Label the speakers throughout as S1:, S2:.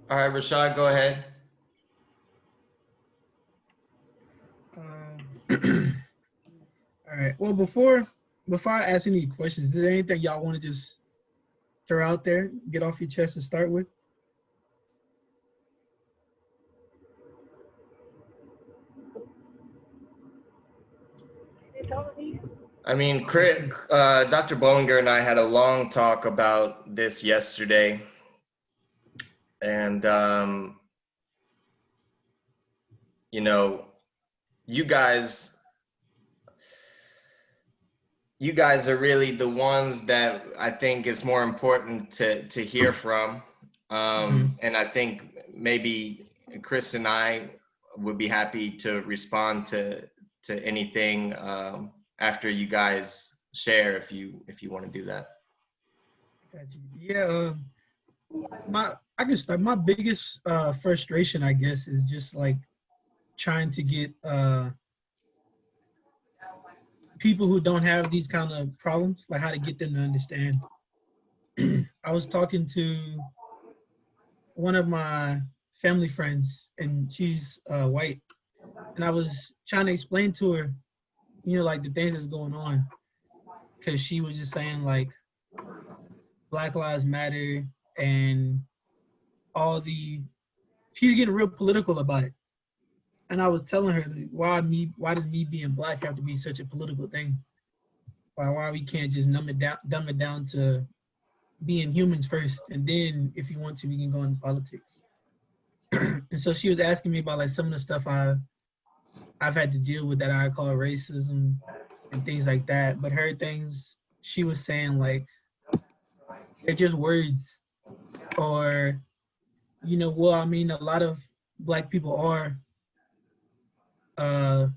S1: All right, Rashad, go ahead.
S2: All right. Well, before I ask any questions, is there anything y'all want to just throw out there, get off your chest, and start with?
S1: I mean,
S2: Okay.
S1: Dr. Bollinger and I had a long talk about this yesterday, and you know, you guys, you guys are really the ones that I think is more important to hear from,
S2: Mm-hmm.
S1: and I think maybe Chris and I would be happy to respond to anything after you guys share if you want to do that.
S2: Got you. Yeah. My I can start. My biggest frustration, I guess, is just like trying to get people who don't have these kind of problems, like how to get them to understand. I was talking to one of my family friends, and she's white, and I was trying to explain to her, like the things that's going on, because she was just saying like Black Lives Matter and all the she's getting real political about it. And I was telling her why does me being black have to be such a political thing? Why we can't just dumb it down to being humans first, and then if you want to, we can go into politics. And so she was asking me about like some of the stuff I've had to deal with that I call racism and things like that. But her things, she was saying like they're just words, or well, I mean, a lot of black people are uh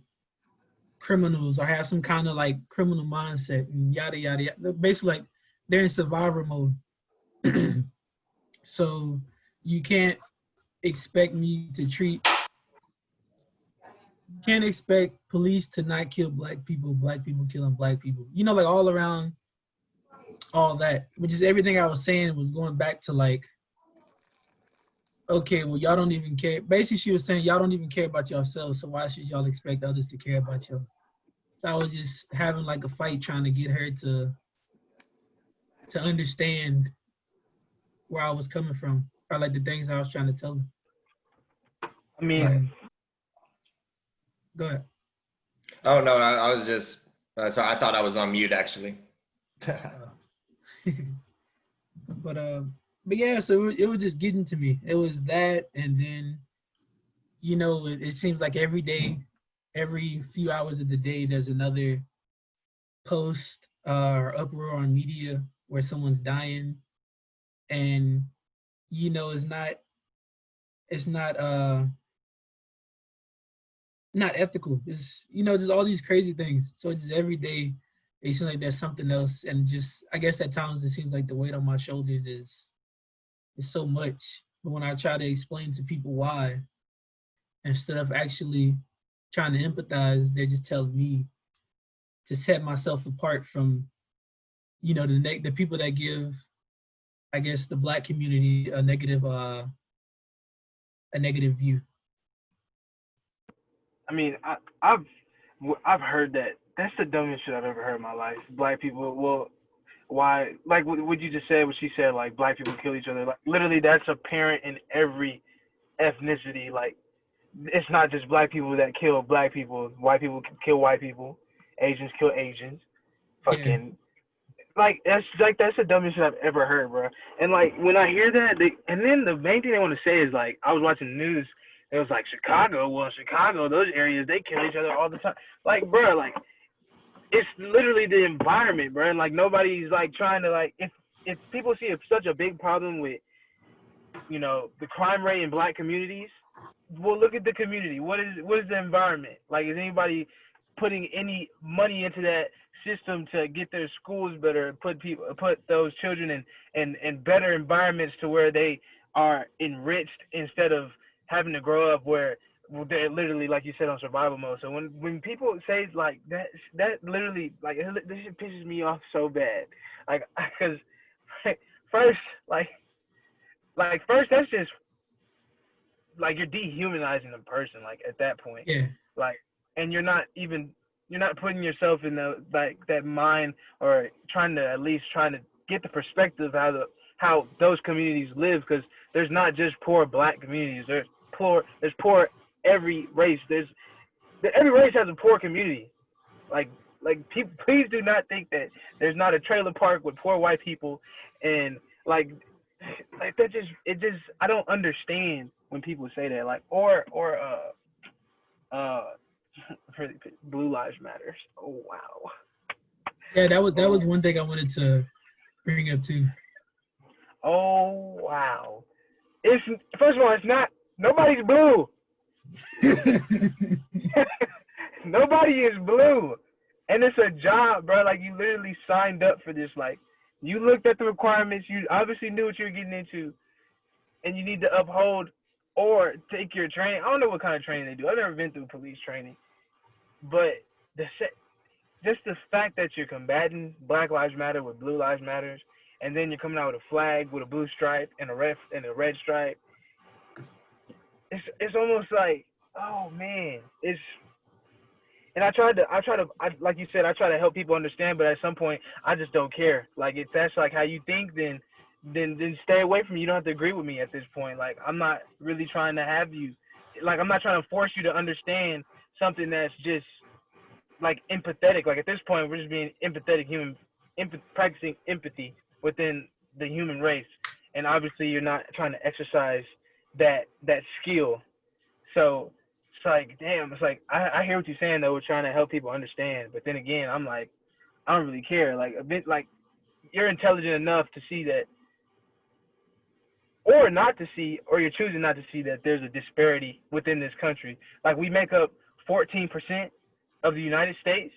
S2: criminals or have some kind of like criminal mindset and yada yada yada. Basically, like they're in survivor mode. So you expect me to treat can't expect police to not kill black people killing black people. Like all around all that, which is everything I was saying was going back to like, okay, well, y'all don't even care. Basically, she was saying y'all don't even care about yourselves, so why should y'all expect others to care about you? So I was just having like a fight trying to get her to understand where I was coming from, or like the things I was trying to tell her.
S3: I mean,
S1: Right.
S2: Um, Go ahead.
S1: Oh no, I was just sorry. I thought I was on mute actually.
S2: Uh, but yeah, so it was just getting to me. It was that, and then it seems like every day, every few hours of the day, there's another post or uproar on media where someone's dying, and it's not ethical. It's just all these crazy things. So it's just every day it seems like there's something else, and just I guess at times it seems like the weight on my shoulders is so much. But when I try to explain to people why, instead of actually trying to empathize, they're just telling me to set myself apart from the people that give, I guess, the black community a negative view.
S3: I mean, I've heard that. That's the dumbest shit I've ever heard in my life. Black people, well, why? Like what you just said, what she said, like black people kill each other. Like literally, that's apparent in every ethnicity. Like it's not just black people that kill black people. White people kill white people. Asians kill Asians.
S2: Yeah.
S3: Fucking that's the dumbest shit I've ever heard, bro. And like when I hear that, and then the main thing they want to say is like I was watching the news. It was like Chicago. Well, Chicago, those areas they kill each other all the time. Like, bro, like it's literally the environment, bro. And like nobody's like trying to like if people see such a big problem with the crime rate in black communities, well, look at the community. What is the environment? Like, is anybody putting any money into that system to get their schools better, put those children in better environments to where they are enriched instead of having to grow up where they're literally like you said on survival mode. So when people say like that literally like this shit pisses me off so bad. Like because first like first that's just like you're dehumanizing a person, like at that point.
S2: Yeah.
S3: Like, and you're not putting yourself in that mind, or trying to get the perspective of how those communities live, because there's not just poor black communities. There's poor every race. Every race has a poor community. Like please do not think that there's not a trailer park with poor white people, and like that I don't understand when people say that, like or Blue Lives Matters. Oh wow.
S2: Yeah, that was one thing I wanted to bring up too.
S3: Oh wow. It's first of all, it's not nobody's blue. Nobody is blue. And it's a job, bro. Like, you literally signed up for this. Like, you looked at the requirements. You obviously knew what you were getting into. And you need to uphold or take your training. I don't know what kind of training they do. I've never been through police training. But just the fact that you're combating Black Lives Matter with Blue Lives Matters, and then you're coming out with a flag with a blue stripe and a red stripe. It's almost like, oh man, and I like you said, I try to help people understand, but at some point I just don't care. Like, if that's like how you think, then stay away from me. You don't have to agree with me at this point. Like, I'm not really trying to have you, like, I'm not trying to force you to understand something that's just like empathetic. Like, at this point, we're just being empathetic practicing empathy within the human race. And obviously you're not trying to exercise that skill. So it's like, damn, it's like, I hear what you're saying though. We're trying to help people understand. But then again, I'm like, I don't really care. Like, a bit, like, you're intelligent enough to see that, or not to see, or you're choosing not to see that there's a disparity within this country. Like, we make up 14% of the United States,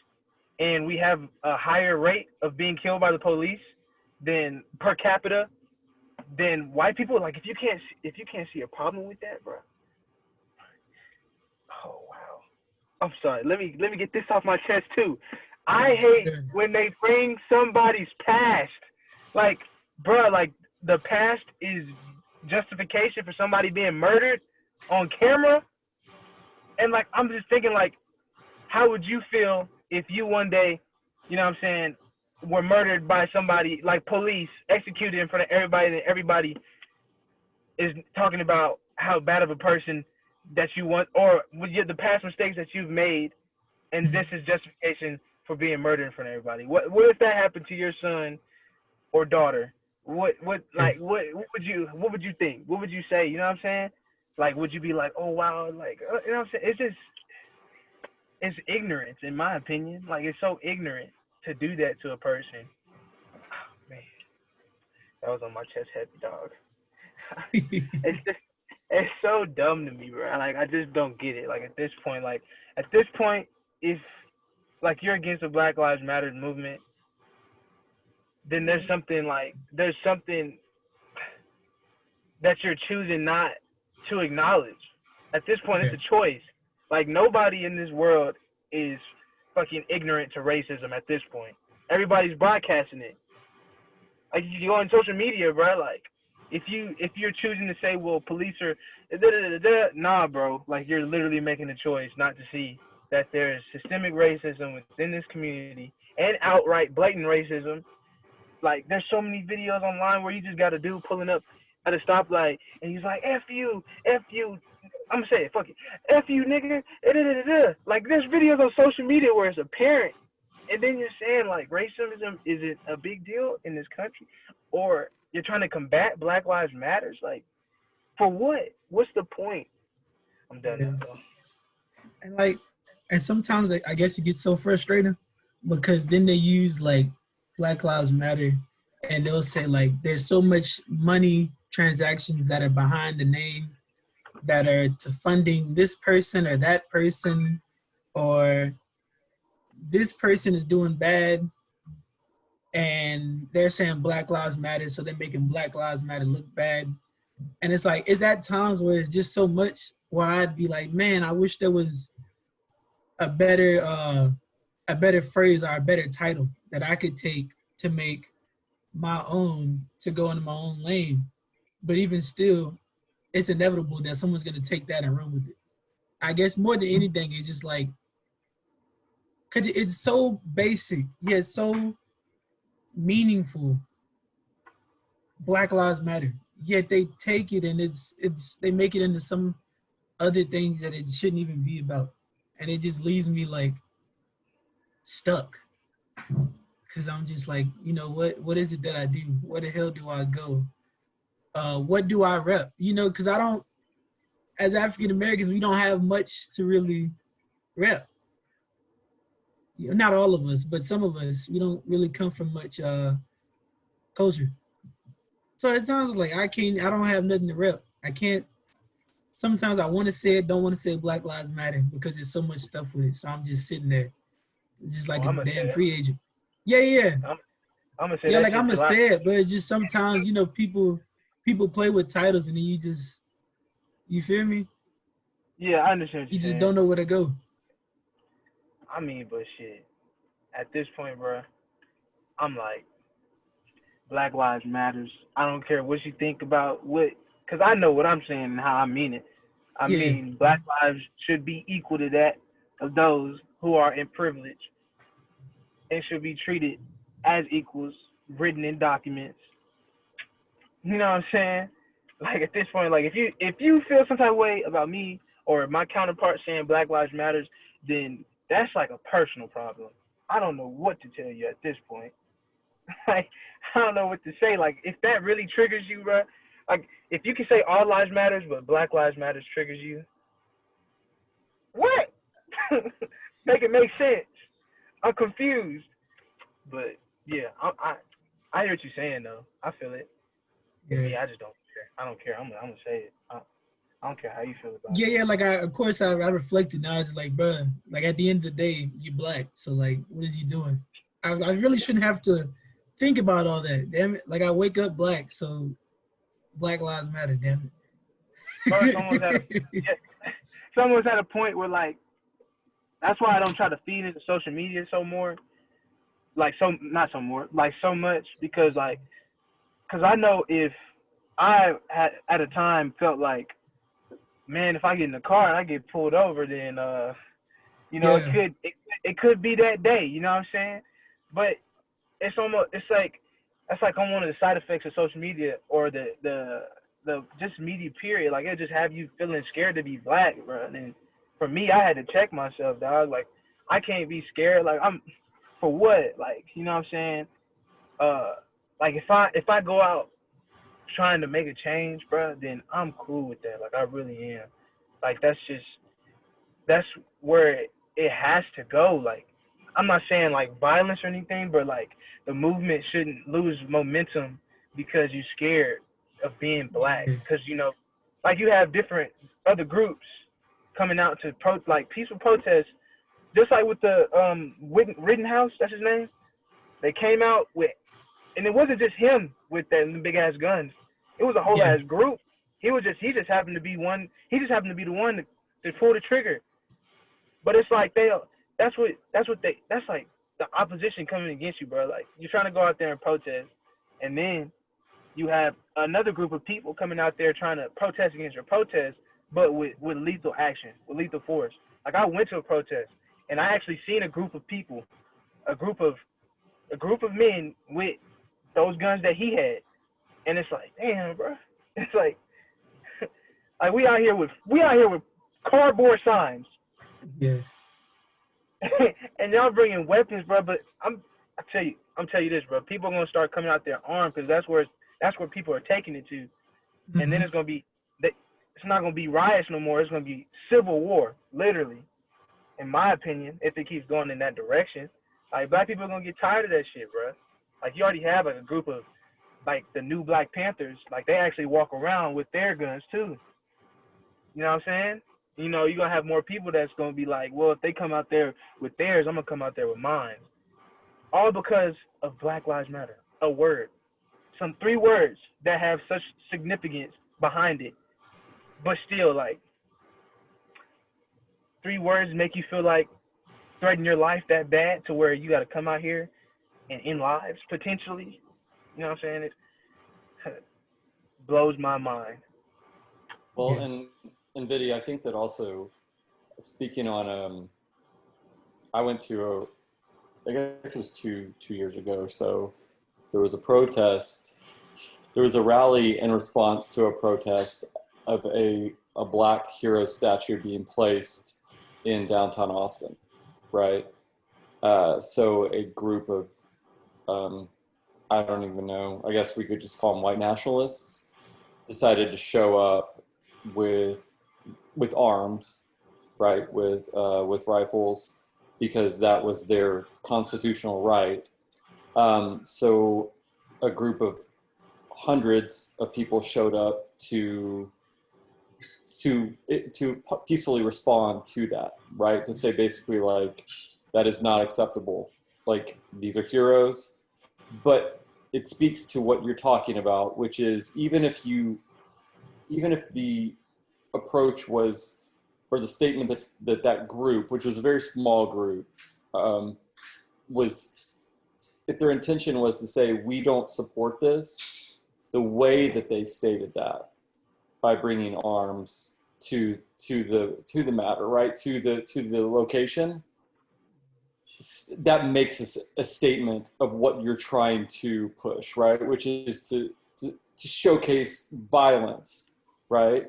S3: and we have a higher rate of being killed by the police than per capita than white people. Like, if you can't see a problem with that, bro. Oh wow. I'm sorry. Let me get this off my chest too. I hate when they bring somebody's past. Like, bro, like, the past is justification for somebody being murdered on camera. And like, I'm just thinking, like, how would you feel if you one day, you know what I'm saying, were murdered by somebody, like police, executed in front of everybody, and everybody is talking about how bad of a person that you want, or the past mistakes that you've made, and this is justification for being murdered in front of everybody. What if that happened to your son or daughter? What would you think? What would you say? You know what I'm saying? Like, would you be like, oh wow, like, you know what I'm saying? It's ignorance, in my opinion. Like, it's so ignorant to do that to a person. Oh, man, that was on my chest heavy, dog. It's so dumb to me, bro. Like, I just don't get it. Like, at this point, if like you're against the Black Lives Matter movement, then there's something that you're choosing not to acknowledge. At this point, it's a choice. Like, nobody in this world is fucking ignorant to racism at this point. Everybody's broadcasting it. Like, you go on social media, bro. Like, if you're choosing to say, well, police are nah, bro. Like, you're literally making a choice not to see that there's systemic racism within this community and outright blatant racism. Like, there's so many videos online where you just got a dude pulling up at a stoplight and he's like, F you. I'm gonna say it, fuck it. F you, nigga. Like, there's videos on social media where it's apparent. And then you're saying, like, racism isn't a big deal in this country? Or you're trying to combat Black Lives Matters? Like, for what? What's the point? I'm done now, though.
S2: And sometimes I guess it gets so frustrating because then they use, like, Black Lives Matter, and they'll say, like, there's so much money transactions that are behind the name that are to funding this person or that person, or this person is doing bad and they're saying Black Lives Matter, so they're making Black Lives Matter look bad. And it's like, it's at times where it's just so much where I'd be like, man, I wish there was a better phrase or a better title that I could take to make my own, to go into my own lane. But even still, it's inevitable that someone's gonna take that and run with it. I guess more than anything, it's just like, cause it's so basic yet so meaningful. Black Lives Matter. Yet they take it and they make it into some other things that it shouldn't even be about, and it just leaves me like stuck. Cause I'm just like, you know, what is it that I do? Where the hell do I go? What do I rep? You know, cause I don't, as African Americans, we don't have much to really rep. You know, not all of us, but some of us, we don't really come from much culture. So it sounds like I don't have nothing to rep. I can't, sometimes I want to say it, don't want to say Black Lives Matter because there's so much stuff with it. So I'm just sitting there, just like a damn free agent. Yeah.
S3: I'm gonna say
S2: yeah,
S3: that
S2: like I'm gonna
S3: July.
S2: say it, but it's just sometimes, you know, people play with titles and then you feel me?
S3: Yeah, I understand what
S2: You
S3: you're
S2: just
S3: saying.
S2: don't know where to go.
S3: I mean, but shit, at this point, bro, I'm like, Black Lives Matters. I don't care what you think about because I know what I'm saying and how I mean it. I
S2: Yeah,
S3: mean, Black lives should be equal to that of those who are in privilege and should be treated as equals, written in documents. You know what I'm saying? Like at this point, like if you feel some type of way about me or my counterpart saying Black Lives Matters, then that's like a personal problem. I don't know what to tell you at this point. Like I don't know what to say. Like if that really triggers you, bro. Like if you can say all lives matters, but Black Lives Matters triggers you, what? Make it make sense. I'm confused. But yeah, I hear what you're saying though. I feel it. But
S2: yeah.
S3: me, I just don't care. I don't care. I'm gonna say it. I don't care how you feel about it.
S2: Yeah, like of course I reflected. Now it's like, bruh, like at the end of the day, you black. So like, what is he doing? I really shouldn't have to think about all that. Damn it. Like I wake up black, so Black Lives Matter, damn
S3: Bro,
S2: it.
S3: someone's at a point where like that's why I don't try to feed into social media so more. Like so not so more. Like so much because I know if I had at a time felt like, man, if I get in the car and I get pulled over, then
S2: Yeah,
S3: it could be that day, you know what I'm saying? But it's like that's like on one of the side effects of social media or the just media period. Like it just have you feeling scared to be black, bro. And for me, I had to check myself, dog. Like I can't be scared. Like I'm for what? Like you know what I'm saying? Uh, like if I go out trying to make a change, bro, then I'm cool with that. Like I really am. Like that's where it has to go. Like I'm not saying like violence or anything, but like the movement shouldn't lose momentum because you're scared of being black.
S2: yeah,
S3: Because like you have different other groups coming out to like peaceful protests, just like with the Rittenhouse, that's his name. They came out with, and it wasn't just him with them big ass guns. It was a whole
S2: yeah,
S3: ass group. He just happened to be one. He just happened to be the one to pull the trigger. But it's like that's like the opposition coming against you, bro. Like you're trying to go out there and protest, and then you have another group of people coming out there trying to protest against your protest, but with lethal action, with lethal force. Like I went to a protest, and I actually seen a group of people, a group of men with those guns that he had, and it's like, damn, bro. It's like we out here with cardboard signs.
S2: yeah,
S3: And y'all bringing weapons, bro. But I'm tell you this, bro. People are gonna start coming out there armed because that's where people are taking it to, and then
S2: hmm
S3: it's not gonna be riots no more. It's gonna be civil war, literally, in my opinion. If it keeps going in that direction, like black people are gonna get tired of that shit, bro. Like you already have like a group of like the new Black Panthers. Like they actually walk around with their guns too. You know what I'm saying? You're gonna have more people that's gonna be like, well, if they come out there with theirs, I'm gonna come out there with mine. All because of Black Lives Matter. A word. Some 3 words that have such significance behind it. But still, like, 3 words make you feel like threaten your life that bad to where you gotta come out here and end lives potentially. You know what I'm saying? It blows my mind.
S4: Well,
S2: Yeah.
S4: and Viddy, I think that also speaking on, I went to I guess it was two years ago or so. There was a protest. There was a rally in response to a protest of a Black hero statue being placed in downtown Austin, right? So a group of, I don't even know, I guess we could just call them white nationalists, decided to show up with arms, right, with rifles, because that was their constitutional right. So a group of hundreds of people showed up to peacefully respond to that, right? To say basically like that is not acceptable. Like these are heroes, but it speaks to what you're talking about, which is even if the approach was, or the statement that group, which was a very small group, was, if their intention was to say we don't support this, the way that they stated that by bringing arms to the matter, right, to the location, that makes a statement of what you're trying to push, right, which is to showcase violence, right,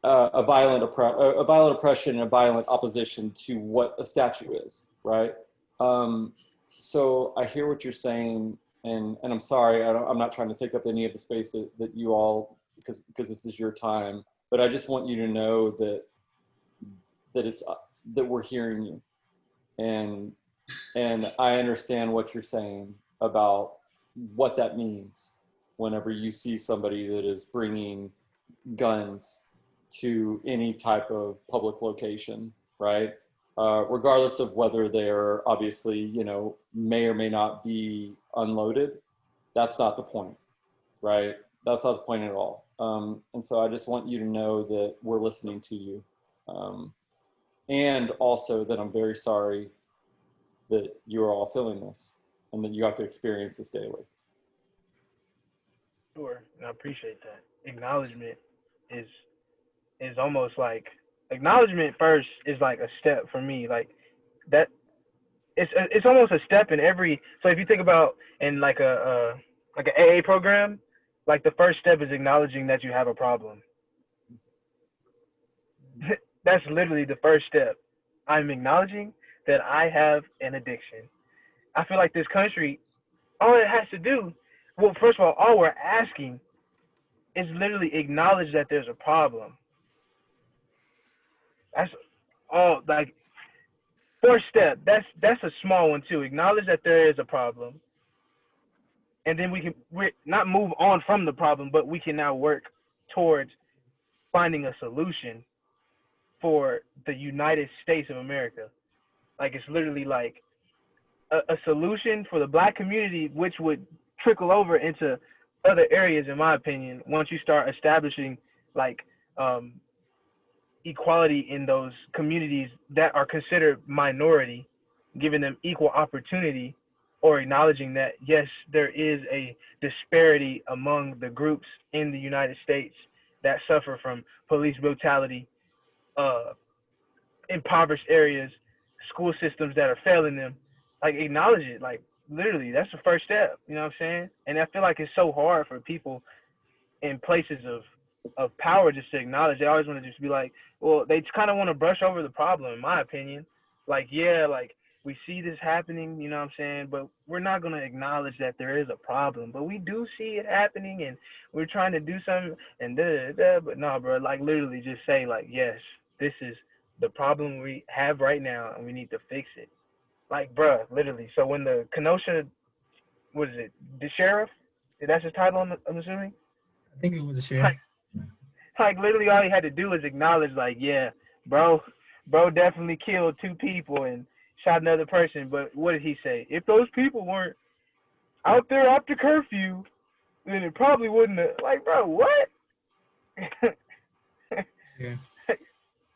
S4: a violent oppression and a violent opposition to what a statue is, right. So I hear what you're saying, and I'm sorry, I'm not trying to take up any of the space that you all, because this is your time, but I just want you to know that it's that we're hearing you, and I understand what you're saying about what that means whenever you see somebody that is bringing guns to any type of public location, right? Regardless of whether they're obviously, may or may not be unloaded. That's not the point, right? That's not the point at all. And so I just want you to know that we're listening to you. And also that I'm very sorry that you're all feeling this and that you have to experience this daily.
S3: Sure, and I appreciate that. Acknowledgement is almost like, acknowledgement first is like a step for me. Like that, it's almost a step in every. So if you think about in like an AA program, like the first step is acknowledging that you have a problem. That's literally the first step. I'm acknowledging that I have an addiction. I feel like this country, all it has to do, well, first of all we're asking is literally acknowledge that there's a problem. That's all. Like first step. That's a small one too. Acknowledge that there is a problem, and then we're not move on from the problem, but we can now work towards finding a solution for the United States of America. Like it's literally like a solution for the Black community, which would trickle over into other areas, in my opinion, once you start establishing like equality in those communities that are considered minority, giving them equal opportunity, or acknowledging that yes, there is a disparity among the groups in the United States that suffer from police brutality, impoverished areas, school systems that are failing them. Like acknowledge it. Like literally, that's the first step. You know what I'm saying? And I feel like it's so hard for people in places of power just to acknowledge. They always want to just be like, well, they just kind of want to brush over the problem, in my opinion. Like, yeah, like we see this happening, you know what I'm saying? But we're not going to acknowledge that there is a problem. But we do see it happening, and we're trying to do something, and da-da-da. But no, bro, like literally just say like, yes, this is the problem we have right now, and we need to fix it. Like, bro, literally. So when the Kenosha, what is it, the sheriff? That's his title, I'm assuming?
S2: I think it was a sheriff.
S3: Like literally all he had to do was acknowledge like, yeah, bro definitely killed 2 people and shot another person. But what did he say? If those people weren't out there after curfew, then it probably wouldn't have. Like, bro, what?
S2: Yeah.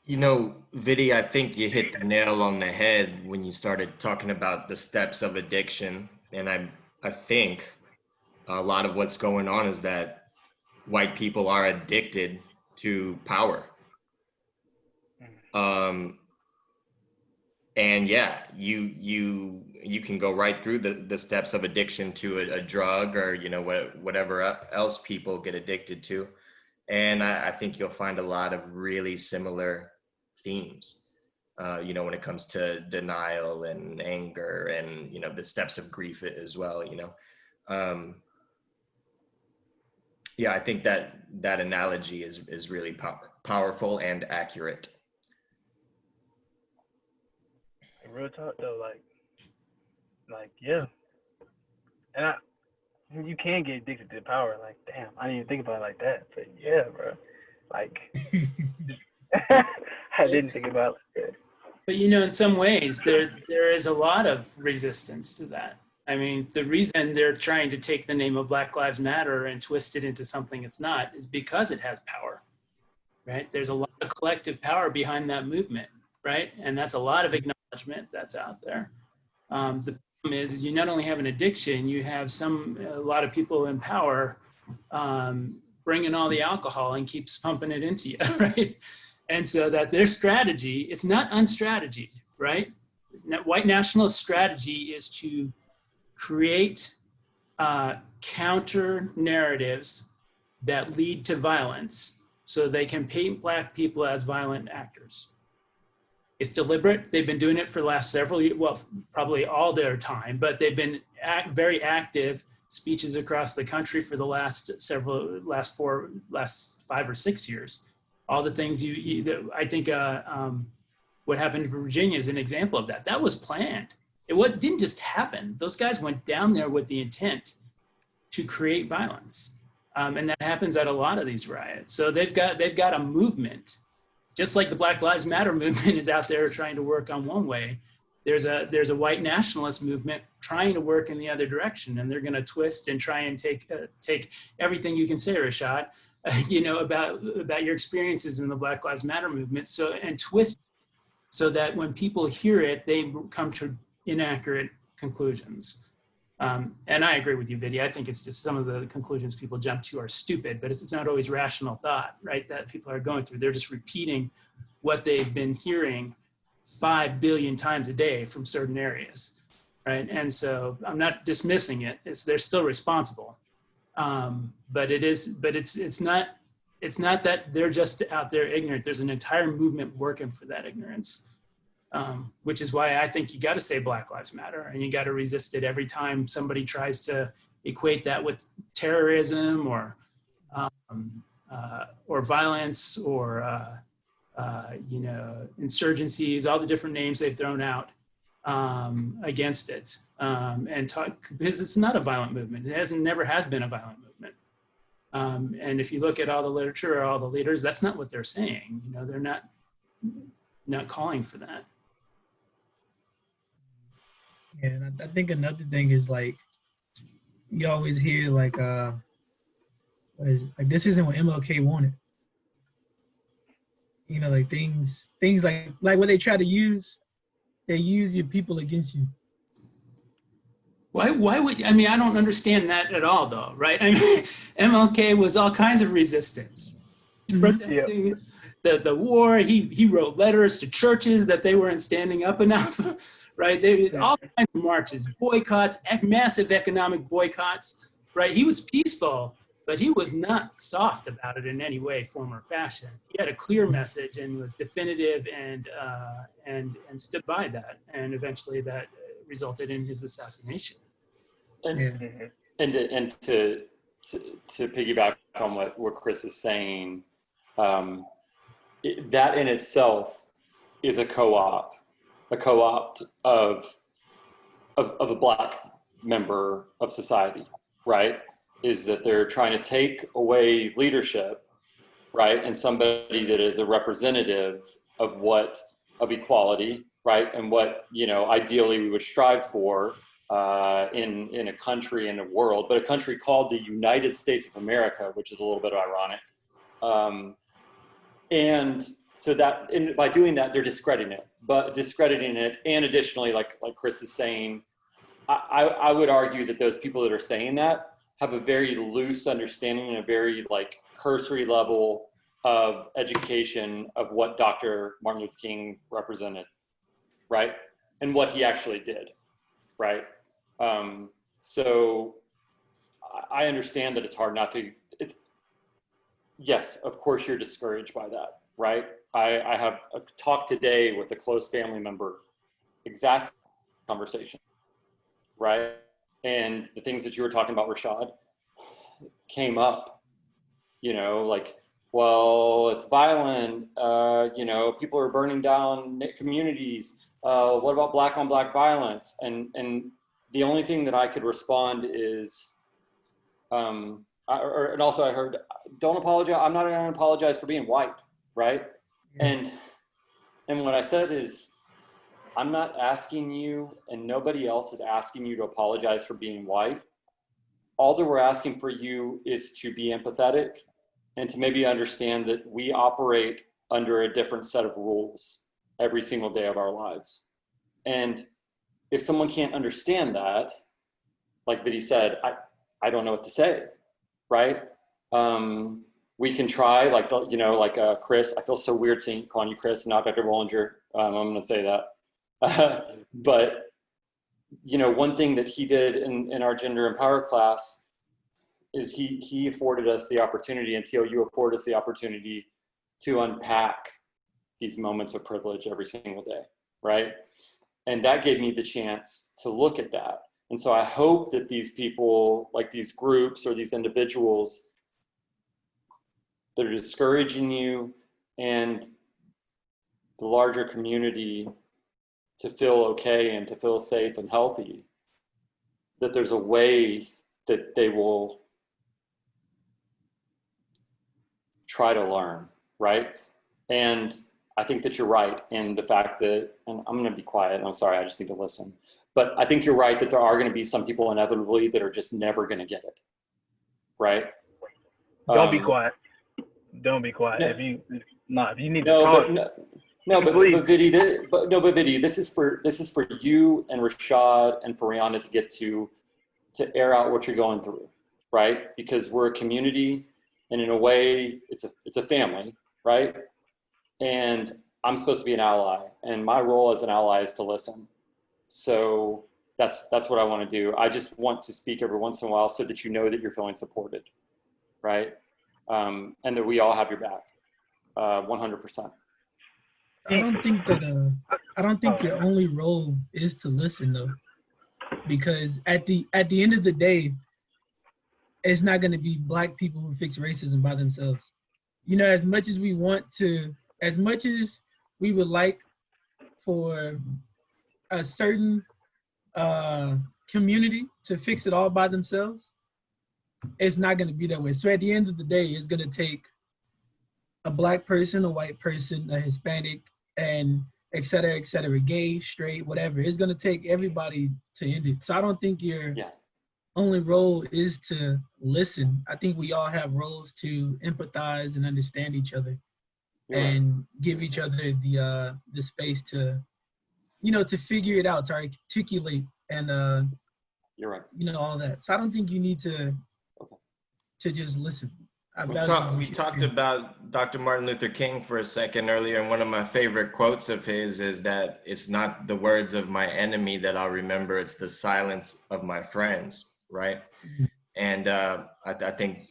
S1: Viddy, I think you hit the nail on the head when you started talking about the steps of addiction. And I think a lot of what's going on is that white people are addicted to power. And yeah, you can go right through the steps of addiction to a drug, or, you know, whatever else people get addicted to. And I think you'll find a lot of really similar themes, you know, when it comes to denial and anger and, you know, the steps of grief as well, you know. Yeah, I think that analogy is really powerful and accurate.
S3: Real talk though, like yeah, and you can get addicted to power. Like, damn, I didn't even think about it like that. But yeah, bro, like I didn't think about it like that.
S5: But you know, in some ways, there is a lot of resistance to that. I mean, the reason they're trying to take the name of Black Lives Matter and twist it into something it's not is because it has power, right? There's a lot of collective power behind that movement, right? And that's a lot of acknowledgement that's out there. The problem is you not only have an addiction, you have a lot of people in power bringing all the alcohol and keeps pumping it into you, right? And so that their strategy, it's not unstrategied, right? White nationalist strategy is to create counter narratives that lead to violence so they can paint Black people as violent actors. It's deliberate. They've been doing it for the last several years, well, probably all their time, but they've been very active speeches across the country for the last 5 or 6 years. All the things I think what happened in Virginia is an example of that. That was planned. It didn't just happen. Those guys went down there with the intent to create violence. And that happens at a lot of these riots. So they've got a movement, just like the Black Lives Matter movement is out there trying to work on one way. There's a white nationalist movement trying to work in the other direction, and they're going to twist and try and take everything you can say, Rashad, you know, about your experiences in the Black Lives Matter movement, and twist so that when people hear it, they come to inaccurate conclusions. And I agree with you, Vidya. I think it's just some of the conclusions people jump to are stupid, but it's not always rational thought, right? That people are going through. They're just repeating what they've been hearing 5 billion times a day from certain areas, right? And so I'm not dismissing it. They're still responsible, but it's not that they're just out there ignorant. There's an entire movement working for that ignorance. Which is why I think you got to say Black Lives Matter, and you got to resist it every time somebody tries to equate that with terrorism or violence or you know, insurgencies, all the different names they've thrown out against it, and talk, because it's not a violent movement. It never has been a violent movement. And if you look at all the literature or all the leaders, that's not what they're saying. You know, they're not calling for that.
S2: Yeah, and I think another thing is, like, you always hear like this isn't what MLK wanted. You know, like things like what they try to use, they use your people against you.
S5: Why would, I mean, I don't understand that at all though, right? I mean, MLK was all kinds of resistance. Protesting the war, he wrote letters to churches that they weren't standing up enough. Right? They did all kinds of marches, boycotts, massive economic boycotts, right? He was peaceful, but he was not soft about it in any way, form, or fashion. He had a clear message and was definitive and stood by that. And eventually that resulted in his assassination.
S4: And to piggyback on what Chris is saying, that in itself is a co-opt of a Black member of society, right? Is that they're trying to take away leadership, right? And somebody that is a representative of equality, right? And what, you know, ideally we would strive for in a country, in a world, but a country called the United States of America, which is a little bit ironic. And so that, and by doing that, they're discrediting it. And additionally, like Chris is saying, I would argue that those people that are saying that have a very loose understanding and a very like cursory level of education of what Dr. Martin Luther King represented, right? And what he actually did, right? So I understand that it's hard not to, yes, of course you're discouraged by that, right? I have a talk today with a close family member, exact conversation, right? And the things that you were talking about, Rashad, came up, you know, like, well, it's violent, you know, people are burning down communities. What about black on black violence? And the only thing that I could respond is, and also I heard, don't apologize. I'm not going to apologize for being white, right? Yeah. And what I said is, I'm not asking you, and nobody else is asking you to apologize for being white. All that we're asking for you is to be empathetic and to maybe understand that we operate under a different set of rules every single day of our lives. And if someone can't understand that, like Viddy said, I don't know what to say, right? We can try, like, you know, like Chris, I feel so weird calling you Chris, not Dr. Bollinger. I'm gonna say that. But, you know, one thing that he did in our Gender Empower class is he afforded us the opportunity, and TOU afforded us the opportunity to unpack these moments of privilege every single day, right? And that gave me the chance to look at that. And so I hope that these people, like these groups or these individuals that are discouraging you and the larger community to feel okay and to feel safe and healthy, that there's a way that they will try to learn, right? And I think that you're right in the fact that, and I'm gonna be quiet, I'm sorry, I just need to listen. But I think you're right that there are gonna be some people inevitably that are just never gonna get it, right?
S3: Don't be quiet. Don't be quiet.
S4: No,
S3: if you need to talk.
S4: But Viddy, this is for you and Rashad and for Rihanna to get to air out what you're going through, right? Because we're a community, and in a way, it's a family, right? And I'm supposed to be an ally, and my role as an ally is to listen. So that's what I want to do. I just want to speak every once in a while so that you know that you're feeling supported, right? And that we all have your back, 100%.
S2: I don't think your only role is to listen, though, because at the end of the day, it's not going to be Black people who fix racism by themselves. You know, as much as we would like for a certain community to fix it all by themselves, it's not going to be that way. So at the end of the day, it's going to take a Black person, a white person, a Hispanic, and et cetera, gay, straight, whatever. It's going to take everybody to end it. So I don't think your only role is to listen. I think we all have roles to empathize and understand each other. And give each other the space to, you know, to figure it out, to articulate, and
S4: you're right.
S2: You know, all that. So I don't think you need to just listen.
S1: We talked about Dr. Martin Luther King for a second earlier, and one of my favorite quotes of his is that it's not the words of my enemy that I'll remember, it's the silence of my friends, right? Mm-hmm. And I think,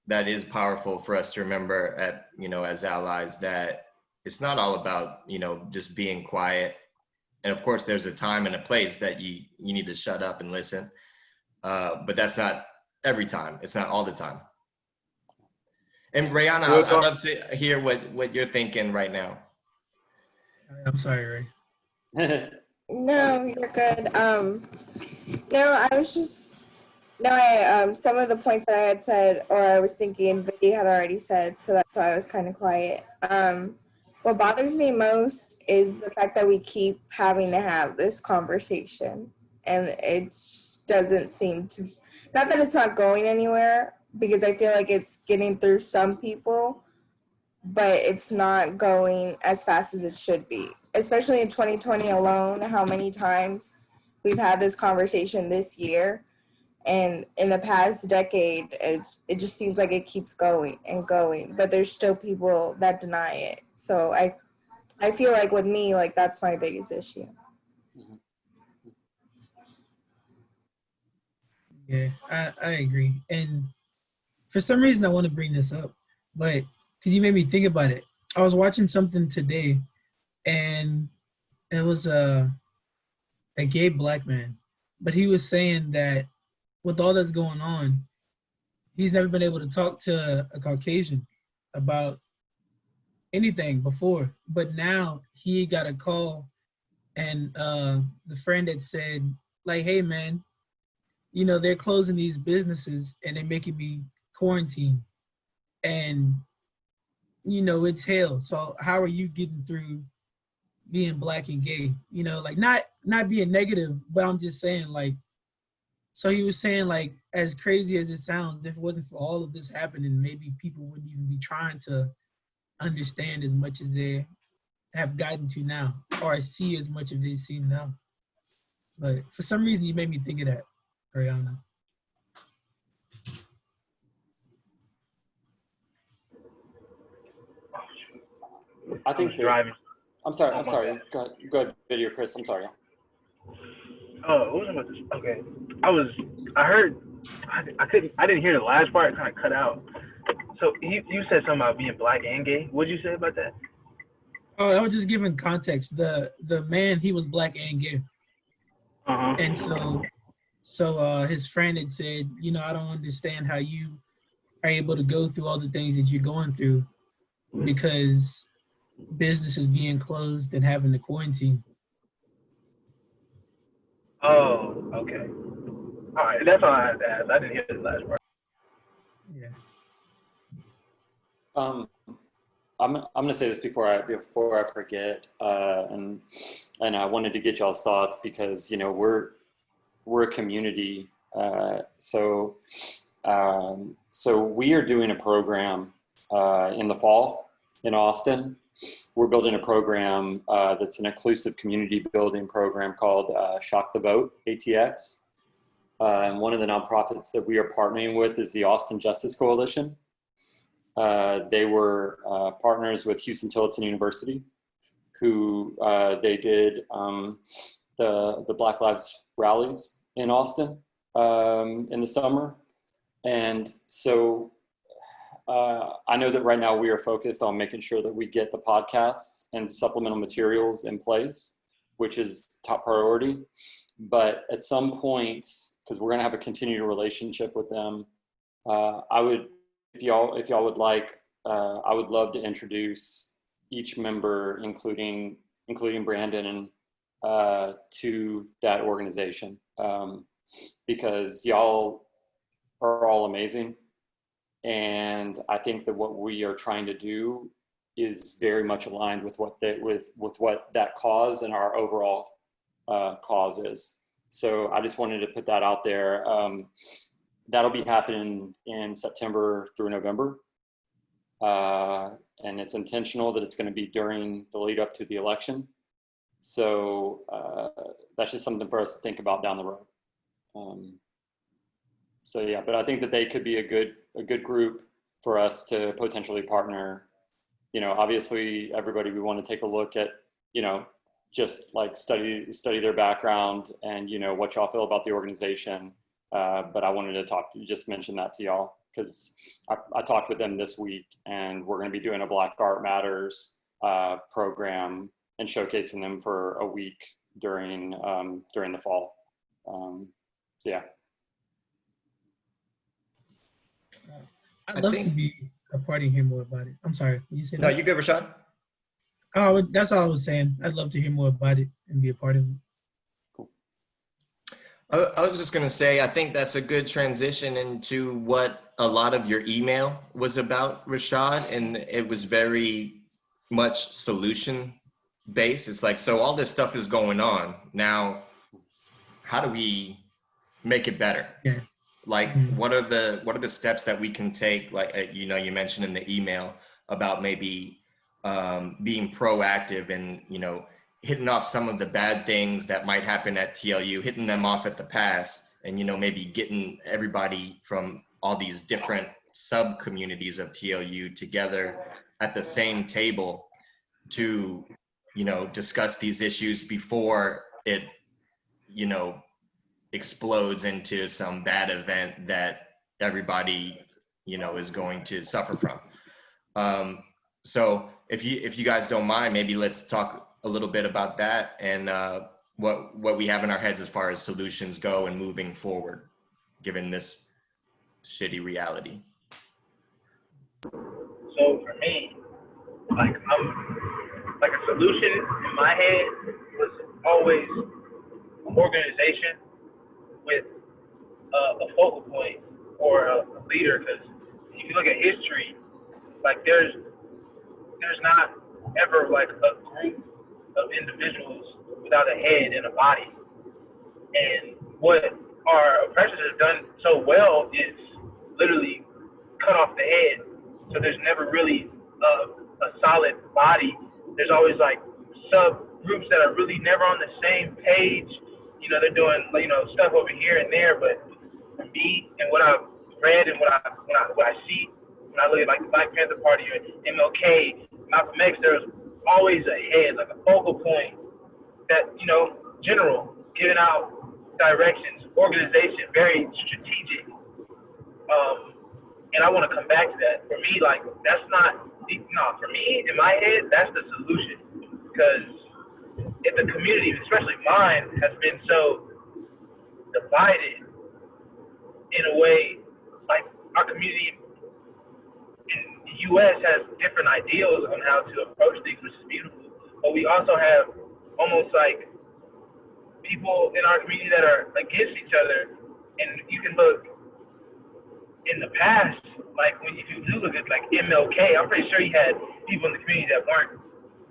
S1: that is powerful for us to remember as allies, that it's not all about, just being quiet. And of course, there's a time and a place that you need to shut up and listen. But that's not every time. It's not all the time. And Rihanna, I'd love to hear what you're thinking right now.
S2: I'm sorry, Ray.
S6: No, you're good. Some of the points that I had said, or I was thinking, Viddy had already said, so that's why I was kind of quiet. What bothers me most is the fact that we keep having to have this conversation, and it doesn't seem to, not that it's not going anywhere, because I feel like it's getting through some people, but it's not going as fast as it should be, especially in 2020 alone, how many times we've had this conversation this year. And in the past decade, it just seems like it keeps going and going, but there's still people that deny it. So I feel like with me, like that's my biggest issue.
S2: Yeah, I agree. And for some reason, I want to bring this up, but because you made me think about it. I was watching something today, and it was a gay black man, but he was saying that with all that's going on, he's never been able to talk to a Caucasian about anything before. But now he got a call, and the friend had said, like, hey, man, you know, they're closing these businesses and they're making me quarantine. And, you know, it's hell. So how are you getting through being black and gay? You know, like not being negative, but I'm just saying, like, so he was saying, like, as crazy as it sounds, if it wasn't for all of this happening, maybe people wouldn't even be trying to understand as much as they have gotten to now, or see as much as they see now. But for some reason, you made me think of that, Ariana.
S4: I think that,
S3: driving.
S4: I'm sorry. Go ahead, video, Chris. I'm sorry.
S3: Oh, what was I about to say? Okay. I didn't hear the last part, it kind of cut out. So you said something about being black and gay. What did you say about that?
S2: Oh, I was just giving context. The man, he was black and gay.
S3: Uh-huh.
S2: And so his friend had said, you know, I don't understand how you are able to go through all the things that you're going through because businesses being closed and having to quarantine.
S3: Oh, okay. All right, that's all I had to ask. I didn't hear the last part.
S2: Yeah.
S4: I'm gonna say this before I forget, and I wanted to get y'all's thoughts because, you know, we're a community, so we are doing a program in the fall in Austin. We're building a program that's an inclusive community building program called Shock the Vote, ATX. And one of the nonprofits that we are partnering with is the Austin Justice Coalition. They were partners with Houston Tillotson University, who they did the Black Lives rallies in Austin in the summer. And so I know that right now we are focused on making sure that we get the podcasts and supplemental materials in place, which is top priority. But at some point, because we're going to have a continued relationship with them, I would, if y'all would like, I would love to introduce each member, including Brandon, and to that organization, because y'all are all amazing. And I think that what we are trying to do is very much aligned with what that cause and our overall cause is. So I just wanted to put that out there. That'll be happening in September through November. And it's intentional that it's going to be during the lead up to the election. So that's just something for us to think about down the road. So yeah, but I think that they could be a good group for us to potentially partner. You know, obviously everybody, we want to take a look at, you know, just like study their background and, you know, what y'all feel about the organization. But I wanted to just mention that to y'all because I talked with them this week, and we're going to be doing a Black Art Matters program and showcasing them for a week during the fall. So yeah.
S2: I'd love to be a part and hear more about it. I'm sorry. You said
S1: No,
S2: that?
S1: you good, Rashad?
S2: Oh, that's all I was saying. I'd love to hear more about it and be a part of it.
S4: Cool.
S1: I was just going to say, I think that's a good transition into what a lot of your email was about, Rashad, and it was very much solution based. It's like, so all this stuff is going on. Now, how do we make it better?
S2: Yeah.
S1: Like, what are the steps that we can take? Like, you know, you mentioned in the email about maybe being proactive and, you know, hitting off some of the bad things that might happen at TLU, hitting them off at the pass, and, you know, maybe getting everybody from all these different sub communities of TLU together at the same table to, you know, discuss these issues before it, you know, explodes into some bad event that everybody, you know, is going to suffer from. So if you guys don't mind, maybe let's talk a little bit about that and what we have in our heads as far as solutions go and moving forward, given this shitty reality.
S3: So for me, like a solution in my head was always organization with a focal point or a leader. Because if you look at history, like there's not ever like a group of individuals without a head and a body. And what our oppressors have done so well is literally cut off the head. So there's never really a solid body. There's always like subgroups that are really never on the same page. You know, they're doing, you know, stuff over here and there. But for me and what I've read and what I see when I look at like the Black Panther Party or MLK, Malcolm X, there's always a head, like a focal point that, you know, general, giving out directions, organization, very strategic. And I want to come back to that. For me, like, that's not, no, for me, in my head, that's the solution. Because if the community, especially mine, has been so divided in a way, like our community in the U.S. has different ideals on how to approach things, which is beautiful. But we also have almost like people in our community that are against each other. And you can look in the past, like if you do look at like MLK, I'm pretty sure he had people in the community that weren't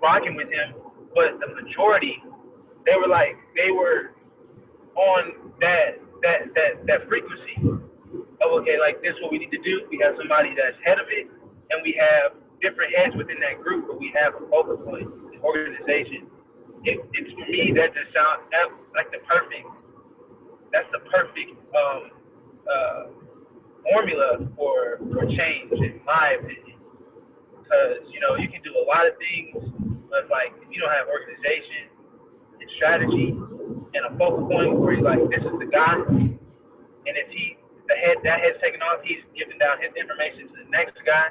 S3: rocking with him, but the majority, they were on that frequency of, okay, like this is what we need to do. We have somebody that's head of it, and we have different heads within that group, but we have a focal point, an organization. It's for me, that just sounds like the perfect formula for change, in my opinion. Because, you know, you can do a lot of things, but like if you don't have organization and strategy and a focal point where you're like, this is the guy, and if that head's taken off, he's giving down his information to the next guy.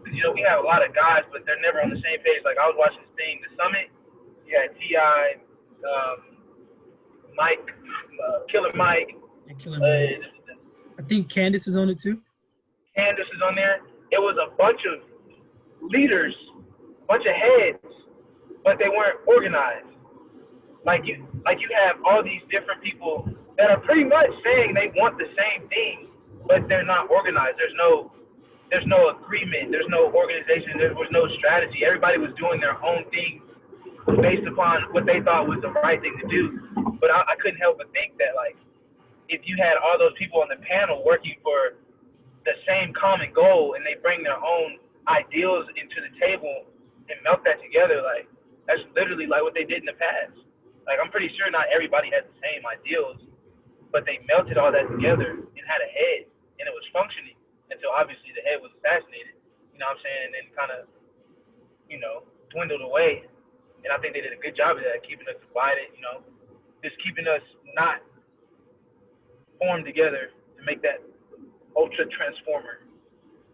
S3: Because, you know, we have a lot of guys, but they're never on the same page. Like I was watching this thing, The Summit. You had T.I., Mike, Killer Mike.
S2: Killer Mike. I think Candace is on it too.
S3: Candace is on there. It was a bunch of leaders, a bunch of heads, but they weren't organized. Like you have all these different people that are pretty much saying they want the same thing, but they're not organized. There's no agreement. There's no organization. There was no strategy. Everybody was doing their own thing based upon what they thought was the right thing to do. But I couldn't help but think that, like, if you had all those people on the panel working for the same common goal and they bring their own ideals into the table and melt that together, like, that's literally like what they did in the past. Like, I'm pretty sure not everybody had the same ideals, but they melted all that together and had a head, and it was functioning until obviously the head was assassinated, you know what I'm saying, and then kind of, you know, dwindled away. And I think they did a good job of that, keeping us divided, you know, just keeping us not formed together to make that ultra transformer.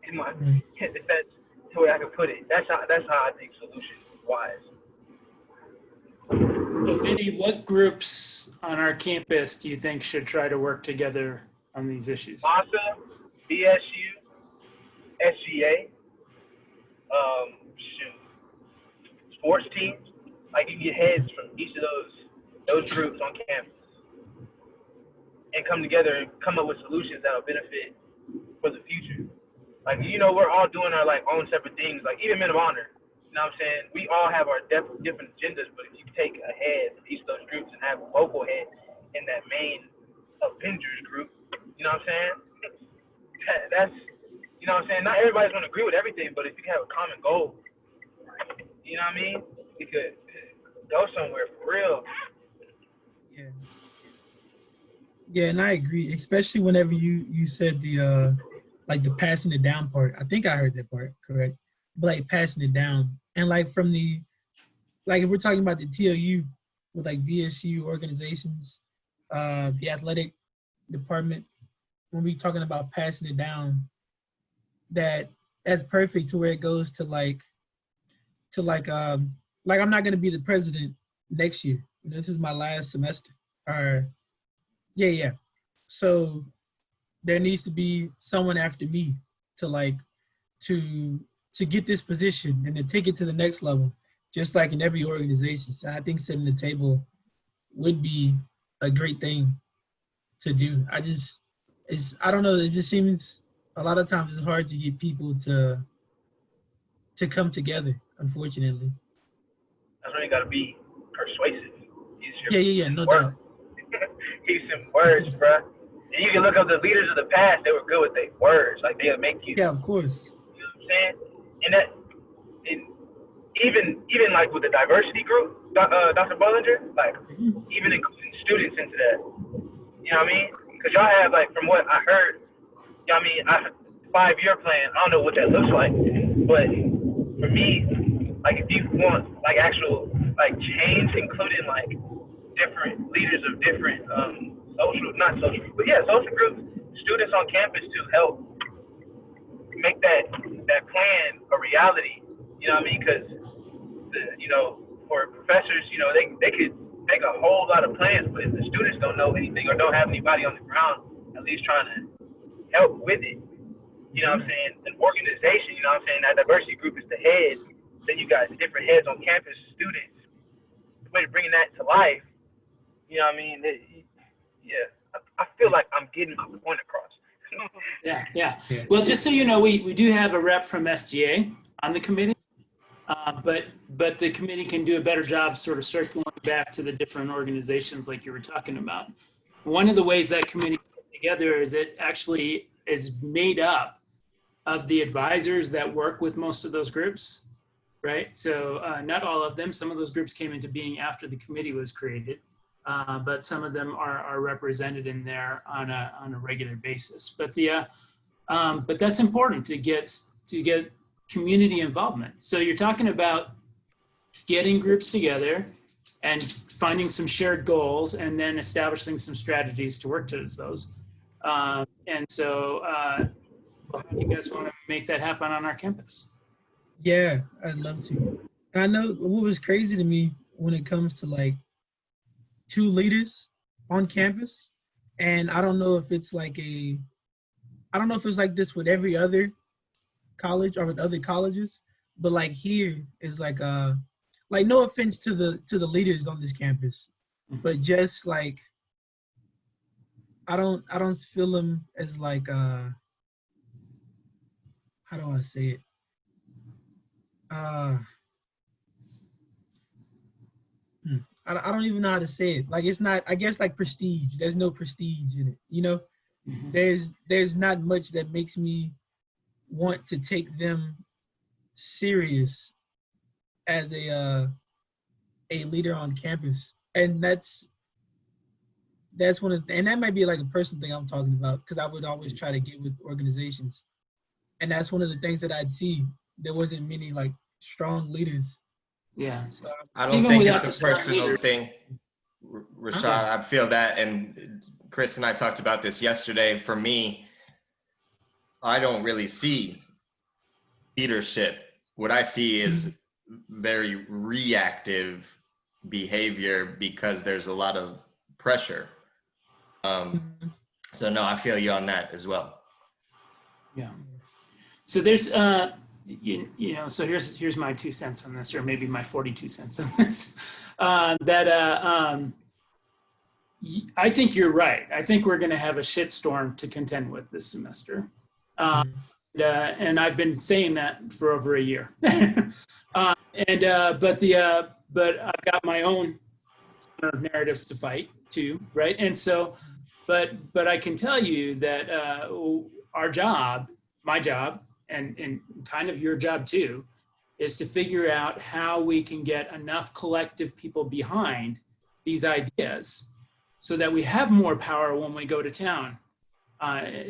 S3: In my, if that's the way I could put it. That's how I think solution wise.
S5: So, Vinny, what groups on our campus do you think should try to work together on these issues?
S3: MASA, BSU, SGA, sports teams. Like, you get heads from each of those groups on campus and come together and come up with solutions that will benefit for the future. Like, you know, we're all doing our, like, own separate things. Like, even Men of Honor, you know what I'm saying? We all have our different agendas, but if you take a head from each of those groups and have a local head in that main Avengers group, you know what I'm saying? That's, you know what I'm saying? Not everybody's going to agree with everything, but if you have a common goal, you know what I mean? We could go somewhere for real.
S2: Yeah. Yeah, and I agree, especially whenever you said the like the passing it down part. I think I heard that part correct. But like passing it down, and like from the like if we're talking about the TOU with like BSU organizations, the athletic department, when we talking about passing it down, that's perfect to where it goes to like I'm not gonna be the president next year. You know, this is my last semester. Or yeah. So there needs to be someone after me to like to get this position and to take it to the next level, just like in every organization. So I think setting the table would be a great thing to do. I don't know. It just seems a lot of times it's hard to get people to come together. Unfortunately.
S3: That's why you gotta be persuasive.
S2: Yeah.
S3: Use
S2: No
S3: words.
S2: doubt.
S3: Use some words, bro. And you can look up the leaders of the past. They were good with their words. Like they'll make you.
S2: Yeah, of course.
S3: You know what I'm saying? And that, and even like with the diversity group, Dr. Bollinger, like even including students into that. You know what I mean? Because y'all have like from what I heard, you know what I mean, 5-year plan. I don't know what that looks like, but for me, like if you want like actual like change, including like different leaders of different social groups, students on campus to help make that plan a reality. You know what I mean? Because for professors, they could make a whole lot of plans, but if the students don't know anything or don't have anybody on the ground at least trying to help with it, you know what I'm saying? An organization, you know what I'm saying? That diversity group is the head. Then you got different heads on campus, students. The way to bringing that to life, you know what I mean? I feel like I'm getting my point across.
S5: Yeah. Well, just so you know, we do have a rep from SGA on the committee, but the committee can do a better job sort of circling back to the different organizations like you were talking about. One of the ways that committee put together is it actually is made up of the advisors that work with most of those groups, right? So not all of them. Some of those groups came into being after the committee was created. But some of them are represented in there on a regular basis. But but that's important to get community involvement. So you're talking about getting groups together and finding some shared goals, and then establishing some strategies to work towards those. And so, how do you guys want to make that happen on our campus?
S2: Yeah, I'd love to. I know what was crazy to me when it comes to like 2 leaders on campus, and I don't know if it's like this with every other college or with other colleges, but like here is like no offense to the leaders on this campus, but just like I don't feel them as like how do I say it? I don't even know how to say it. Like it's not, I guess, like prestige. There's no prestige in it. You know, there's not much that makes me want to take them serious as a leader on campus. And that's one of and that might be like a personal thing I'm talking about, because I would always try to get with organizations. And that's one of the things that I'd see. There wasn't many like strong leaders.
S5: Yeah.
S1: So I don't think it's a personal thing, Rashad. I feel that, and Chris and I talked about this yesterday. For me, I don't really see leadership. What I see is very reactive behavior because there's a lot of pressure. So no, I feel you on that as well. Yeah.
S5: So there's so here's my 2 cents on this, or maybe my 42 cents on this. I think you're right. I think we're going to have a shitstorm to contend with this semester. And I've been saying that for over a year. But I've got my own narratives to fight too, right? And so, but I can tell you that our job, my job, and kind of your job too, is to figure out how we can get enough collective people behind these ideas so that we have more power when we go to town